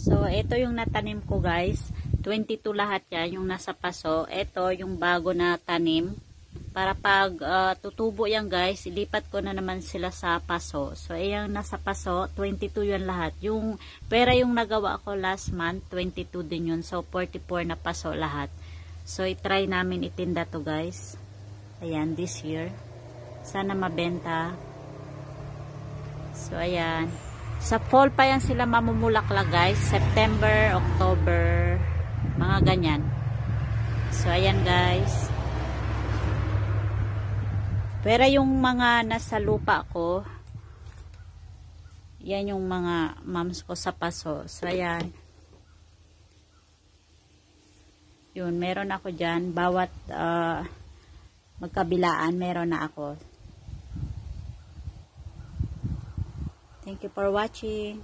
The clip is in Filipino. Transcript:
So, ito yung natanim ko guys. 22 lahat yan, yung nasa paso. Ito yung bago na tanim. Para pag tutubo yan guys, ilipat ko na naman sila sa paso. So, yung nasa paso, 22 yun lahat. Pera yung nagawa ko last month, 22 din yun. So, 44 na paso lahat. So, itry namin itinda to guys. Ayan, this year. Sana mabenta. So, ayan. Sa fall pa yan sila mamumulaklak guys. September, October, mga ganyan. So, ayan guys. Pero yung mga nasa lupa ko, yan yung mga moms ko sa paso. So, ayan. Yun, meron ako dyan. Bawat magkabilaan, meron na ako. Thank you for watching.